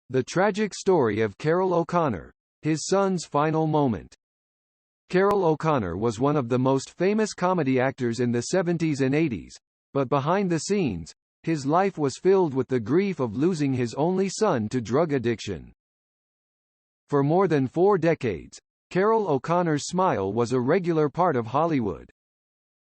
The tragic story of Carroll O'Connor, his son's final moment. Carroll O'Connor was one of the most famous comedy actors in the 70s and 80s, but behind the scenes, his life was filled with the grief of losing his only son to drug addiction. For more than 4 decades, Carroll O'Connor's smile was a regular part of Hollywood.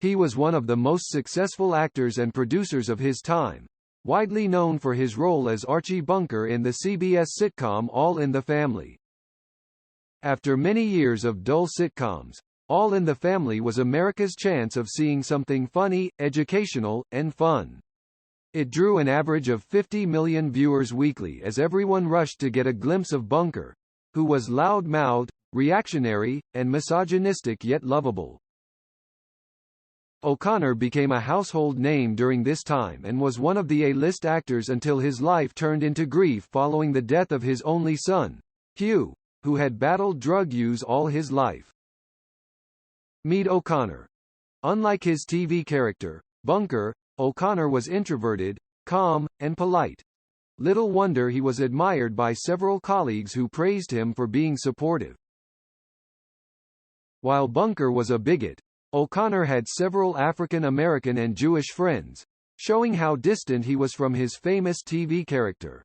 He was one of the most successful actors and producers of his time, widely known for his role as Archie Bunker in the CBS sitcom All in the Family. After many years of dull sitcoms, All in the Family was America's chance of seeing something funny, educational, and fun. It drew an average of 50 million viewers weekly as everyone rushed to get a glimpse of Bunker, who was loud-mouthed, reactionary, and misogynistic yet lovable. O'Connor became a household name during this time and was one of the A-list actors until his life turned into grief following the death of his only son, Hugh, who had battled drug use all his life. Meet O'Connor. Unlike his TV character, Bunker, O'Connor was introverted, calm, and polite. Little wonder he was admired by several colleagues who praised him for being supportive. While Bunker was a bigot, O'Connor had several African American and Jewish friends, showing how distant he was from his famous TV character.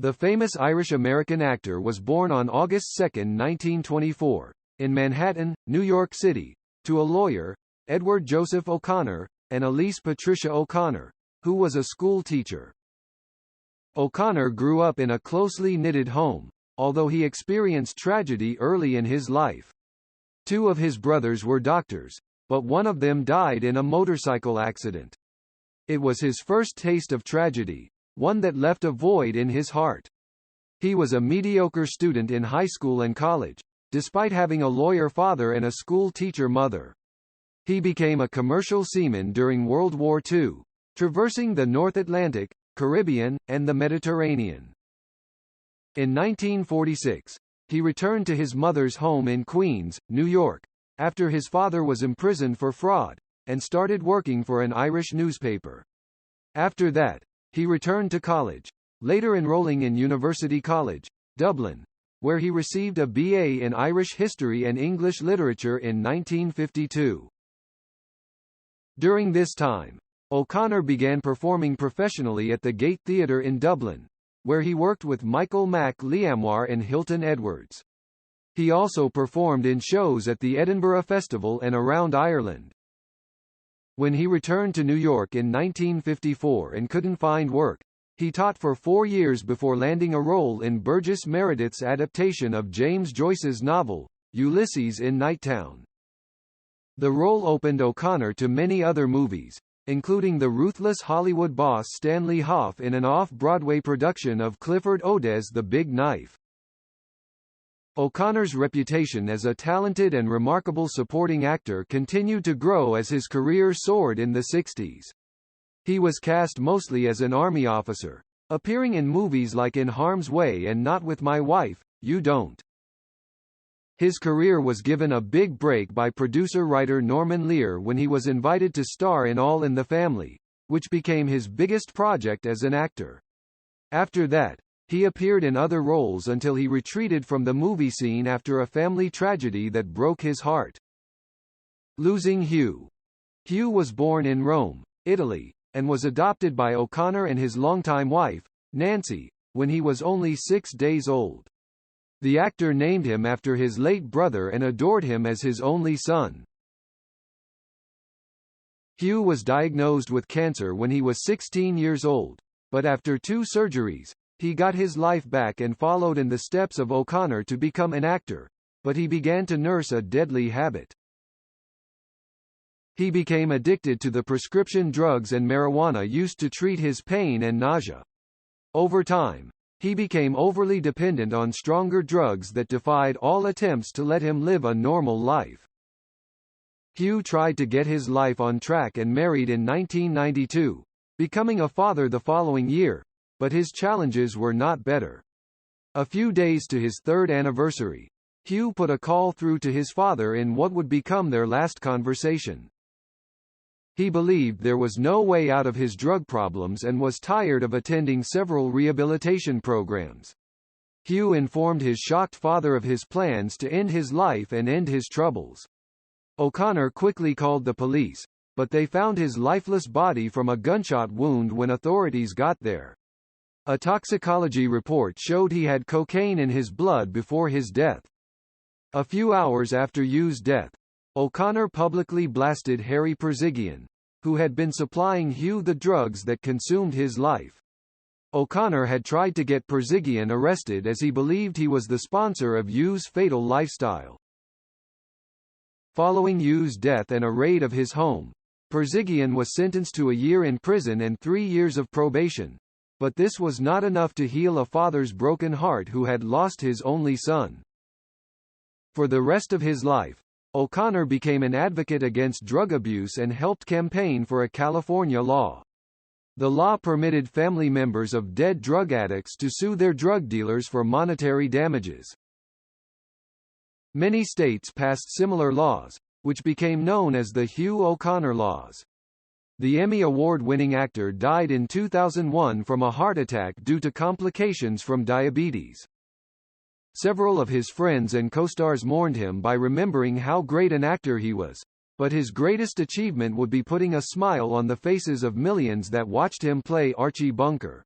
The famous Irish-American actor was born on August 2, 1924, in Manhattan, New York City, to a lawyer, Edward Joseph O'Connor, and Elise Patricia O'Connor, who was a school teacher. O'Connor grew up in a closely knitted home, although he experienced tragedy early in his life. 2 of his brothers were doctors, but one of them died in a motorcycle accident. It was his first taste of tragedy, one that left a void in his heart. He was a mediocre student in high school and college, despite having a lawyer father and a school teacher mother. He became a commercial seaman during World War II, traversing the North Atlantic, Caribbean, and the Mediterranean. In 1946, he returned to his mother's home in Queens, New York, after his father was imprisoned for fraud, and started working for an Irish newspaper. After that, he returned to college, later enrolling in University College, Dublin, where he received a BA in Irish History and English Literature in 1952. During this time, O'Connor began performing professionally at the Gate Theatre in Dublin, where he worked with Michael Mac Liamoir and Hilton Edwards. He also performed in shows at the Edinburgh Festival and around Ireland. When he returned to New York in 1954 and couldn't find work, he taught for 4 years before landing a role in Burgess Meredith's adaptation of James Joyce's novel, Ulysses in Nighttown. The role opened O'Connor to many other movies, including the ruthless Hollywood boss Stanley Hoff in an off-Broadway production of Clifford Odets' The Big Knife. O'Connor's reputation as a talented and remarkable supporting actor continued to grow as his career soared in the 60s. He was cast mostly as an army officer, appearing in movies like In Harm's Way and Not With My Wife, You Don't. His career was given a big break by producer-writer Norman Lear when he was invited to star in All in the Family, which became his biggest project as an actor. After that, he appeared in other roles until he retreated from the movie scene after a family tragedy that broke his heart. Losing Hugh. Hugh was born in Rome, Italy, and was adopted by O'Connor and his longtime wife, Nancy, when he was only 6 days old. The actor named him after his late brother and adored him as his only son. Hugh was diagnosed with cancer when he was 16 years old, but after 2 surgeries, he got his life back and followed in the steps of O'Connor to become an actor, but he began to nurse a deadly habit. He became addicted to the prescription drugs and marijuana used to treat his pain and nausea. Over time, he became overly dependent on stronger drugs that defied all attempts to let him live a normal life. Hugh tried to get his life on track and married in 1992, becoming a father the following year, but his challenges were not better. A few days to his 3rd anniversary, Hugh put a call through to his father in what would become their last conversation. He believed there was no way out of his drug problems and was tired of attending several rehabilitation programs. Hugh informed his shocked father of his plans to end his life and end his troubles. O'Connor quickly called the police, but they found his lifeless body from a gunshot wound when authorities got there. A toxicology report showed he had cocaine in his blood before his death. A few hours after Hugh's death, O'Connor publicly blasted Harry Perzigian, who had been supplying Hugh the drugs that consumed his life. O'Connor had tried to get Perzigian arrested as he believed he was the sponsor of Hugh's fatal lifestyle. Following Hugh's death and a raid of his home, Perzigian was sentenced to a year in prison and 3 years of probation, but this was not enough to heal a father's broken heart who had lost his only son. For the rest of his life, O'Connor became an advocate against drug abuse and helped campaign for a California law. The law permitted family members of dead drug addicts to sue their drug dealers for monetary damages. Many states passed similar laws, which became known as the Hugh O'Connor laws. The Emmy Award-winning actor died in 2001 from a heart attack due to complications from diabetes. Several of his friends and co-stars mourned him by remembering how great an actor he was, but his greatest achievement would be putting a smile on the faces of millions that watched him play Archie Bunker.